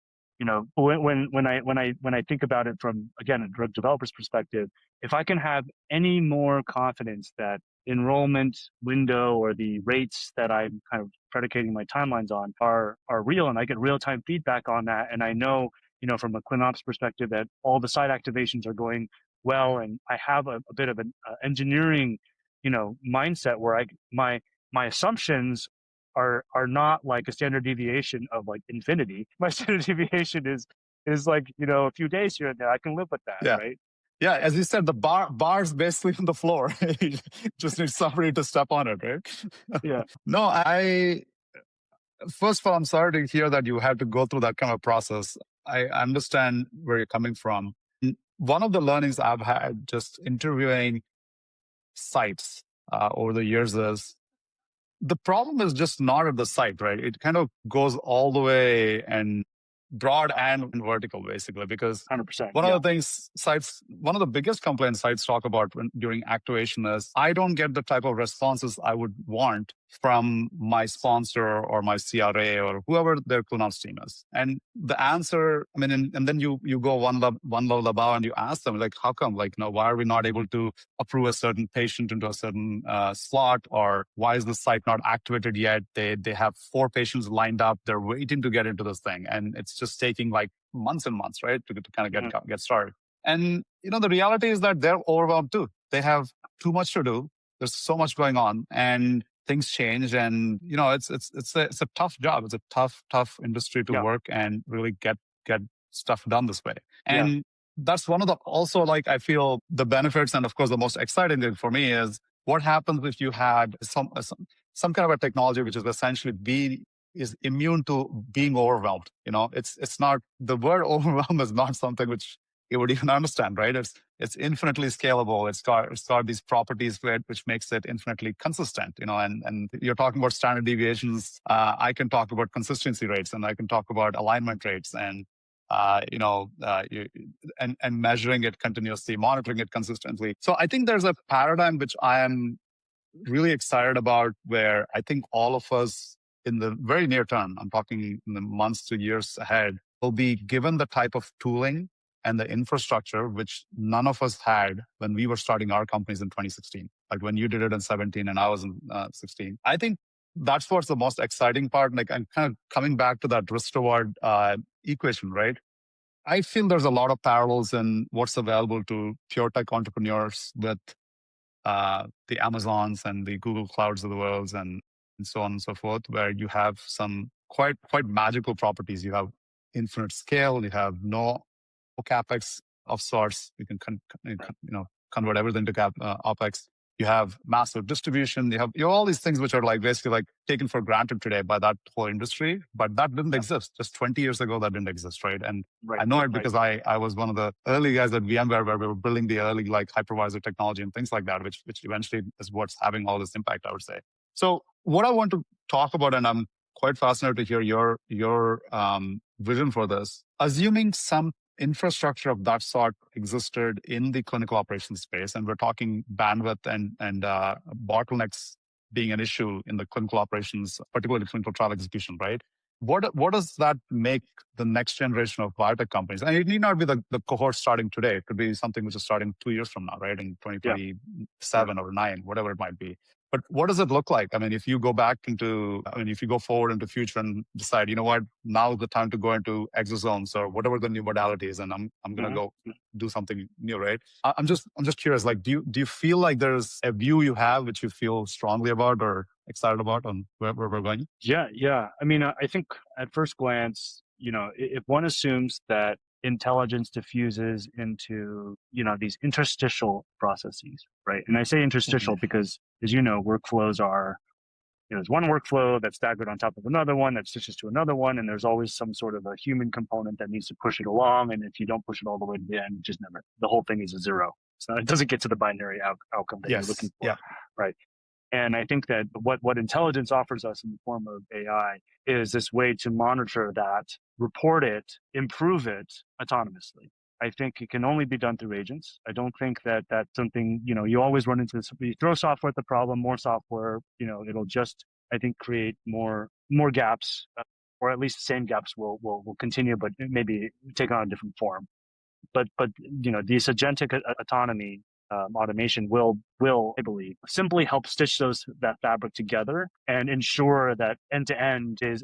when I think about it from, again, a drug developer's perspective, if I can have any more confidence that enrollment window or the rates that I'm kind of predicating my timelines on are real, and I get real time feedback on that, and I know, from a ClinOps perspective, that all the site activations are going well, and I have a bit of an engineering, mindset where my assumptions are not like a standard deviation of like infinity. My standard deviation is like, a few days here and there. I can live with that, Yeah. right? Yeah. As you said, the bar's basically on the floor. You just need somebody to step on it, right? Yeah. No, first of all, I'm sorry to hear that you had to go through that kind of process. I understand where you're coming from. One of the learnings I've had just interviewing sites over the years is the problem is just not at the site, right? It kind of goes all the way and broad and vertical, basically, because 100%. one Yeah. of the things one of the biggest complaints sites talk about during activation is I don't get the type of responses I would want from my sponsor or my CRA or whoever their ClinOps team is. And the answer, I mean, and then you go one level above and you ask them, like, how come? Like, why are we not able to approve a certain patient into a certain slot? Or why is the site not activated yet? They have 4 patients lined up. They're waiting to get into this thing. And it's just taking like months and months, right? To kind of get started. And, the reality is that they're overwhelmed too. They have too much to do. There's so much going on and things change. And, it's a tough job. It's a tough industry to work and really get stuff done this way. And that's one of the, also, like, I feel the benefits. And of course, the most exciting thing for me is what happens if you had some kind of a technology, which is essentially is immune to being overwhelmed. It's not, the word overwhelm is not something which it would even understand, right? It's infinitely scalable. It's got these properties which makes it infinitely consistent, and you're talking about standard deviations. I can talk about consistency rates, and I can talk about alignment rates, and and measuring it continuously, monitoring it consistently. So I think there's a paradigm which I am really excited about, where I think all of us in the very near term, I'm talking in the months to years ahead, will be given the type of tooling and the infrastructure which none of us had when we were starting our companies in 2016. Like when you did it in 17 and I was in 16. I think that's what's the most exciting part. Like I'm kind of coming back to that risk reward equation, right? I feel there's a lot of parallels in what's available to pure tech entrepreneurs with the Amazons and the Google Clouds of the world, and so on and so forth, where you have some quite magical properties. You have infinite scale. You have no capex of sorts. You can convert everything to opex. You have massive distribution. You have all these things which are like basically like taken for granted today by that whole industry, but that didn't exist just 20 years ago. That didn't exist, right? And I know it because I was one of the early guys at VMware where we were building the early like hypervisor technology and things like that, which eventually is what's having all this impact, I would say. So what I want to talk about, and I'm quite fascinated to hear your vision for this, assuming some infrastructure of that sort existed in the clinical operations space, and we're talking bandwidth and bottlenecks being an issue in the clinical operations, particularly clinical trial execution, right? What does that make the next generation of biotech companies? And it need not be the cohort starting today. It could be something which is starting 2 years from now, right? In 2027 or 9, whatever it might be. But what does it look like? I mean, if you go forward into future and decide, you know what, now's the time to go into exosomes or whatever the new modality is, and I'm going to go do something new, right? I'm just curious, like, do you feel like there's a view you have which you feel strongly about or excited about on where we're going? Yeah. I mean, I think at first glance, if one assumes that intelligence diffuses into, these interstitial processes, right? And I say interstitial because, as you know, workflows are, there's one workflow that's staggered on top of another one that stitches to another one, and there's always some sort of a human component that needs to push it along. And if you don't push it all the way to the end, the whole thing is a zero. So it doesn't get to the binary outcome that you're looking for, right? And I think that what intelligence offers us in the form of AI is this way to monitor that, report it, improve it autonomously. I think it can only be done through agents. I don't think that that's something, you always run into this. You throw software at the problem, more software, it'll just, I think, create more gaps, or at least the same gaps will continue, but maybe take on a different form. But this agentic autonomy, automation will, I believe, simply help stitch that fabric together and ensure that end to end is,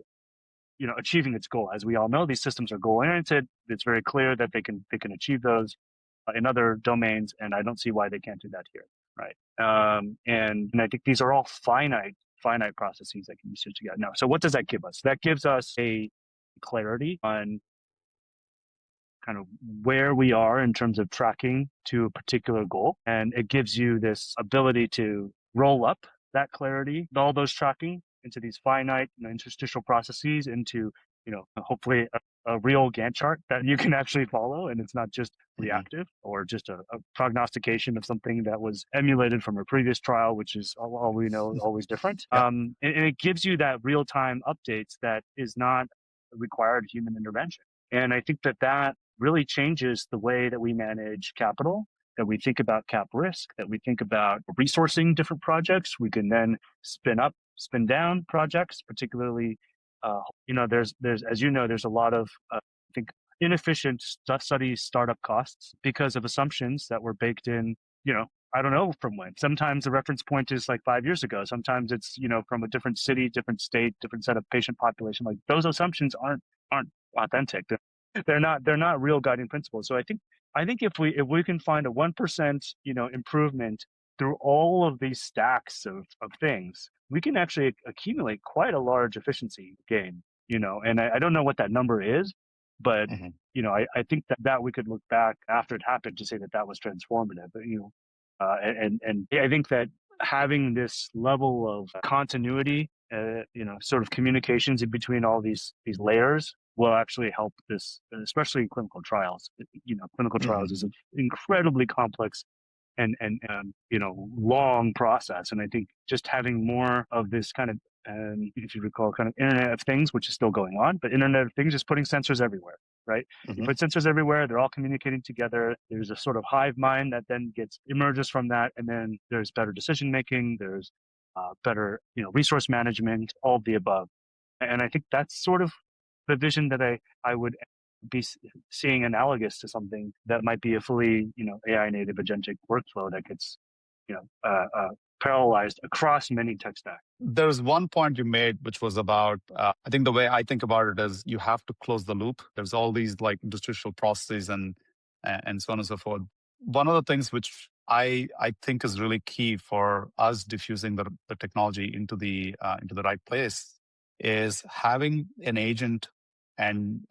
achieving its goal. As we all know, these systems are goal oriented. It's very clear that they can achieve those in other domains, and I don't see why they can't do that here, right? And I think these are all finite processes that can be stitched together. Now, so what does that give us? That gives us a clarity on kind of where we are in terms of tracking to a particular goal. And it gives you this ability to roll up that clarity, all those tracking into these finite interstitial processes into, hopefully a real Gantt chart that you can actually follow. And it's not just reactive or just a prognostication of something that was emulated from a previous trial, which is all we know, always different. And it gives you that real-time updates that is not required human intervention. And I think that really changes the way that we manage capital, that we think about cap risk, that we think about resourcing different projects. We can then spin up, spin down projects, particularly, there's as you know, there's a lot of, I think, inefficient study startup costs because of assumptions that were baked in, I don't know from when. Sometimes the reference point is like 5 years ago. Sometimes it's, from a different city, different state, different set of patient population. Like those assumptions aren't authentic. They're not real guiding principles. So I think if we can find a 1%, improvement through all of these stacks of things, we can actually accumulate quite a large efficiency gain, and I don't know what that number is, but, I think that we could look back after it happened to say that was transformative, and I think that having this level of continuity sort of communications in between all these layers will actually help this, especially clinical trials. Clinical trials Hmm. is an incredibly complex and long process, and I think just having more of this kind of, if you recall, kind of Internet of Things, which is still going on, but Internet of Things is putting sensors everywhere, right? You Hmm. put sensors everywhere, they're all communicating together. There's a sort of hive mind that then emerges from that, and then there's better decision making. There's better, resource management, all of the above. And I think that's sort of the vision that I would be seeing analogous to something that might be a fully, AI native agentic workflow that gets, you know, uh, uh, parallelized across many tech stacks. There's one point you made, which was about, I think the way I think about it is you have to close the loop. There's all these like industrial processes and so on and so forth. One of the things which I think is really key for us diffusing the technology into the right place is having an agent and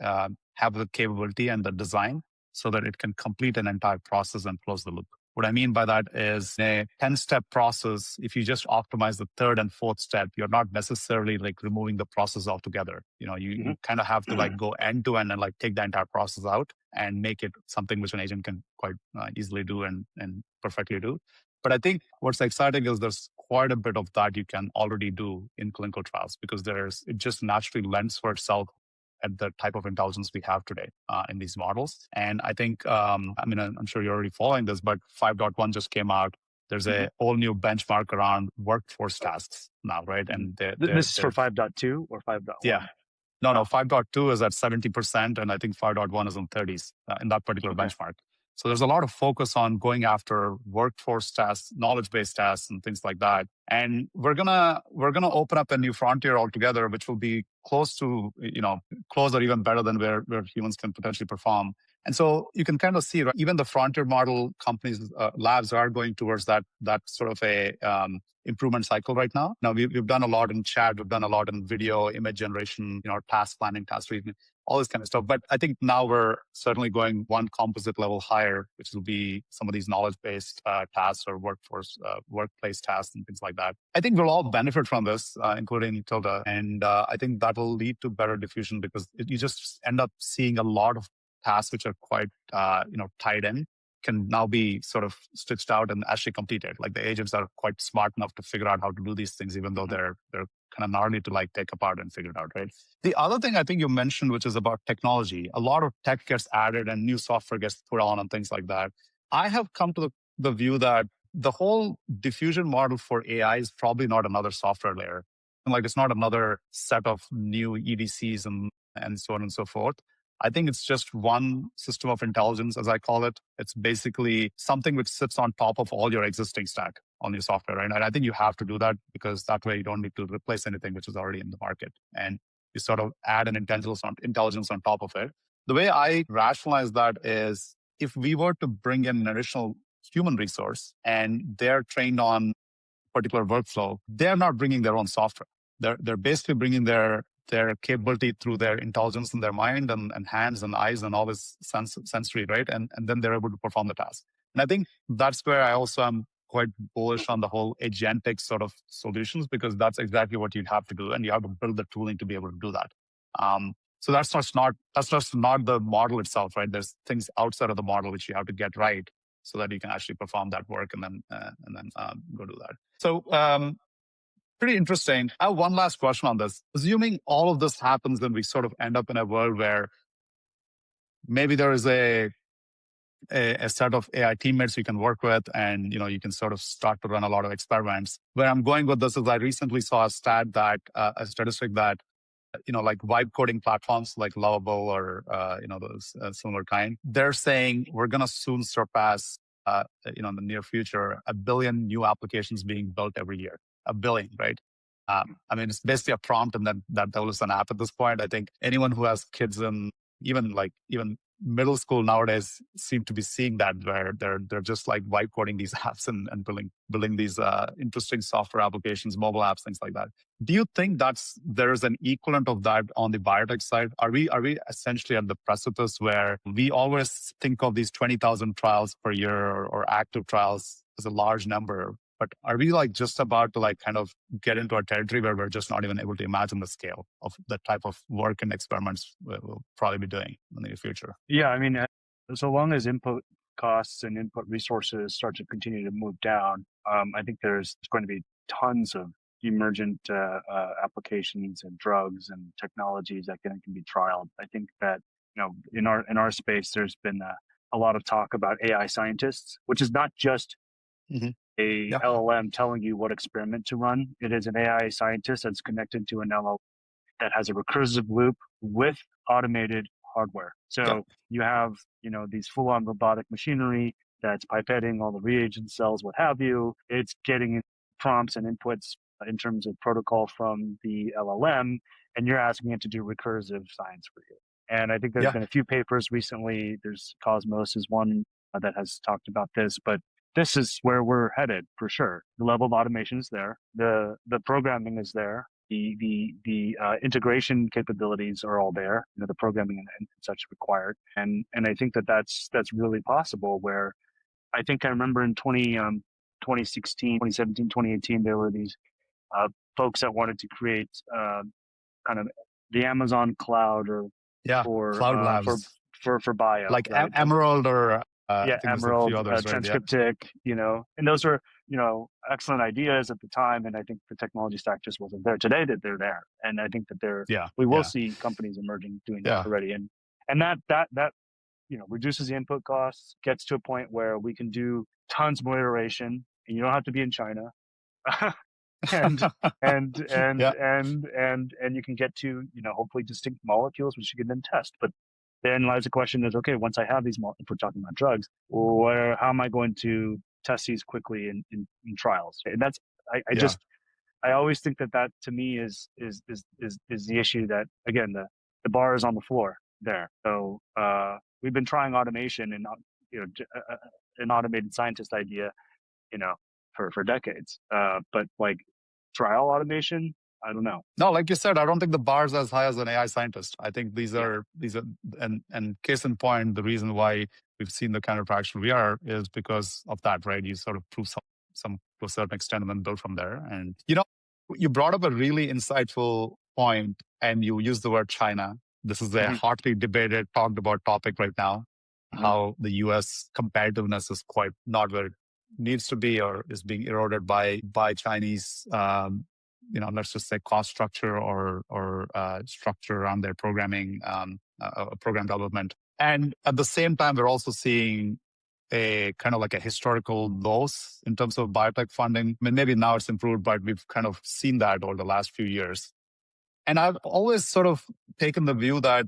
have the capability and the design so that it can complete an entire process and close the loop. What I mean by that is in a 10-step process, if you just optimize the third and fourth step, you're not necessarily like removing the process altogether. You kind of have to like go end to end and like take the entire process out and make it something which an agent can quite easily do and perfectly do. But I think what's exciting is there's quite a bit of that you can already do in clinical trials because it just naturally lends for itself at the type of intelligence we have today in these models. And I think, I'm sure you're already following this, but 5.1 just came out. There's Mm-hmm. a whole new benchmark around workforce tasks now, right? Mm-hmm. And This is for 5.2 or 5.1? yeah, no, Oh, 5.2 is at 70%, and I think 5.1 is in 30s in that particular okay. benchmark. So there's a lot of focus on going after workforce tasks, knowledge-based tasks, and things like that. And we're gonna open up a new frontier altogether, which will be close to, close or even better than where humans can potentially perform. And so you can kind of see, right, even the frontier model companies, labs are going towards that sort of a improvement cycle right now. Now we've done a lot in chat, we've done a lot in video, image generation, task planning, task reasoning, all this kind of stuff. But I think now we're certainly going one composite level higher, which will be some of these knowledge-based tasks or workplace tasks and things like that. I think we'll all benefit from this, including Tilda, and I think that will lead to better diffusion because you just end up seeing a lot of tasks which are quite tied in can now be sort of stitched out and actually completed. Like the agents are quite smart enough to figure out how to do these things, even though they're kind of gnarly to like take apart and figure it out, right? The other thing I think you mentioned, which is about technology, a lot of tech gets added and new software gets put on and things like that. I have come to the view that the whole diffusion model for AI is probably not another software layer. And like it's not another set of new EDCs and so on and so forth. I think it's just one system of intelligence, as I call it. It's basically something which sits on top of all your existing stack on your software, right? And I think you have to do that because that way you don't need to replace anything which is already in the market. And you sort of add an intelligence on top of it. The way I rationalize that is if we were to bring in an additional human resource and they're trained on particular workflow, they're not bringing their own software. They're basically bringing their capability through their intelligence in their mind and hands and eyes and all this sensory, right? And then they're able to perform the task. And I think that's where I also am quite bullish on the whole agentic sort of solutions because that's exactly what you'd have to do, and you have to build the tooling to be able to do that. So that's just not the model itself, right? There's things outside of the model which you have to get right so that you can actually perform that work and then go do that. So pretty interesting. I have one last question on this. Assuming all of this happens, then we sort of end up in a world where maybe there is a set of AI teammates you can work with, and you can sort of start to run a lot of experiments. Where I'm going with this is I recently saw a statistic that like vibe coding platforms like Lovable or those similar kind, they're saying we're going to soon surpass in the near future 1 billion new applications being built every year. 1 billion, right? I mean, it's basically a prompt and then that develops an app at this point. I think anyone who has kids in even middle school nowadays seem to be seeing that where they're just like vibe coding these apps and building these interesting software applications, mobile apps, things like that. Do you think there's an equivalent of that on the biotech side? Are we essentially at the precipice where we always think of these 20,000 trials per year or active trials as a large number, But are we like just about to like kind of get into a territory where we're just not even able to imagine the scale of the type of work and experiments we'll probably be doing in the near future? Yeah, I mean, so long as input costs and input resources start to continue to move down, I think there's going to be tons of emergent applications and drugs and technologies that can be trialed. I think that in our space, there's been a lot of talk about AI scientists, which is not just Hmm. a Yeah. LLM telling you what experiment to run. It is an AI scientist that's connected to an LLM that has a recursive loop with automated hardware. Yeah. So you have, these full-on robotic machinery that's pipetting all the reagent cells, what have you. It's getting prompts and inputs in terms of protocol from the LLM, and you're asking it to do recursive science for you. And I think there's Yeah. been a few papers recently. There's Cosmos is one that has talked about this, but this is where we're headed for sure. The level of automation is there. The programming is there. The integration capabilities are all there. The programming and such required. And I think that's really possible. Where I think I remember in 2016, 2017, 2018, there were these uh, folks that wanted to create kind of the Amazon cloud or Yeah. for Cloud uh, for labs for bio, like right? Emerald or I Yeah, think there's a few Emerald, others, right? Yeah. Transcriptic, and those were, excellent ideas at the time. And I think the technology stack just wasn't there. Today that they're there. And I think that Yeah. we will Yeah. see companies emerging doing that Yeah. already. And that, reduces the input costs, gets to a point where we can do tons more iteration and you don't have to be in China. and Yeah. and you can get to hopefully distinct molecules which you can then test. But then lies the question is, okay, once I have these if we're talking about drugs, how am I going to test these quickly in trials? And that's Yeah. I always think that to me is the issue. That again, the bar is on the floor there. So we've been trying automation and an automated scientist idea you know, for decades. But like trial automation, I don't know. No, like you said, I don't think the bar is as high as an AI scientist. I think Yeah. these are, and case in point, the reason why we've seen the kind of traction we are is because of that, right? You sort of prove some to a certain extent and then build from there. And you brought up a really insightful point, and you used the word China. This is a Hmm. hotly debated, talked about topic right now. Hmm. How the U.S. competitiveness is quite not where it needs to be, or is being eroded by Chinese. Let's just say cost structure or structure around their programming, program development. And at the same time, we're also seeing a kind of like a historical loss in terms of biotech funding. I mean, maybe now it's improved, but we've kind of seen that over the last few years. And I've always sort of taken the view that,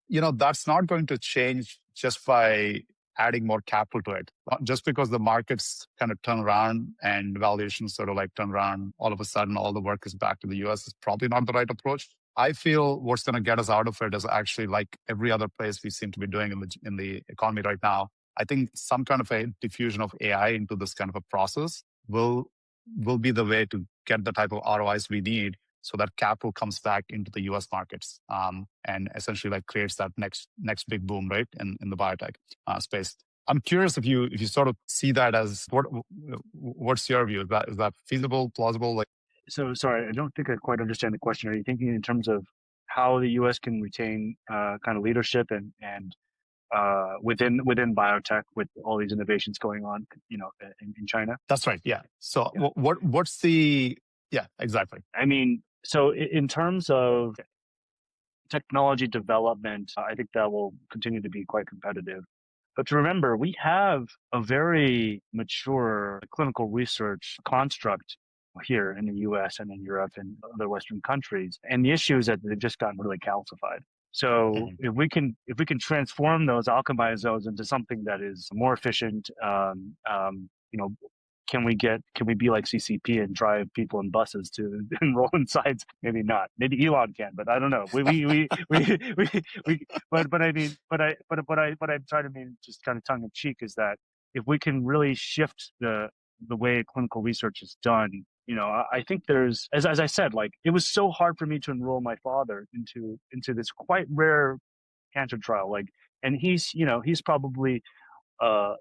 that's not going to change just by adding more capital to it. Just because the markets kind of turn around and valuations sort of like turn around, all of a sudden all the work is back to the US is probably not the right approach. I feel what's going to get us out of it is actually like every other place we seem to be doing in the economy right now. I think some kind of a diffusion of AI into this kind of a process will be the way to get the type of ROIs we need so that capital comes back into the US markets, and essentially like creates that next big boom, right, in the biotech space. I'm curious if you sort of see that as what's your view? Is that feasible, plausible? Like, So sorry, I don't think I quite understand the question. Are you thinking in terms of how the U.S. can retain kind of leadership and within biotech with all these innovations going on, in China? that's right, yeah. So Yeah. what's the yeah, exactly. I mean, so in terms of technology development, I think that will continue to be quite competitive. But to remember, we have a very mature clinical research construct here in the US and in Europe and other Western countries. And the issue is that they've just gotten really calcified. So Mhm. if we can transform those, alchemize those into something that is more efficient, you know, can we be like CCP and drive people in buses to enroll in science? Maybe not. Maybe Elon can, but I don't know. We but I mean, but I'm trying to mean just kind of tongue in cheek is that if we can really shift the way clinical research is done, I think there's as I said, like it was so hard for me to enroll my father into this quite rare cancer trial, like, and he's probably uh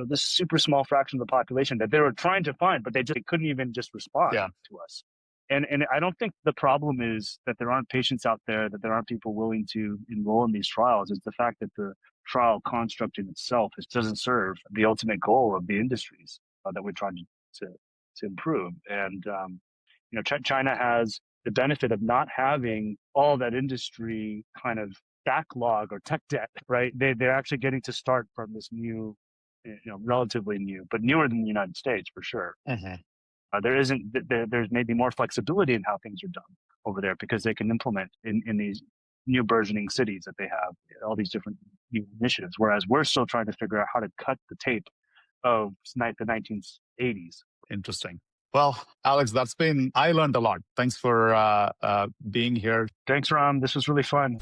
this super small fraction of the population that they were trying to find, but they couldn't even just respond Yeah. to us. And I don't think the problem is that there aren't patients out there, that there aren't people willing to enroll in these trials. It's the fact that the trial construct in itself doesn't serve the ultimate goal of the industries that we're trying to improve. And China has the benefit of not having all that industry kind of backlog or tech debt, right? They're actually getting to start from this new, relatively new, but newer than the United States for sure. Mhm. There's maybe more flexibility in how things are done over there because they can implement in these new burgeoning cities that they have all these different new initiatives. Whereas we're still trying to figure out how to cut the tape of the 1980s. Interesting. Well, Alex, I learned a lot. Thanks for being here. Thanks, Ram. This was really fun.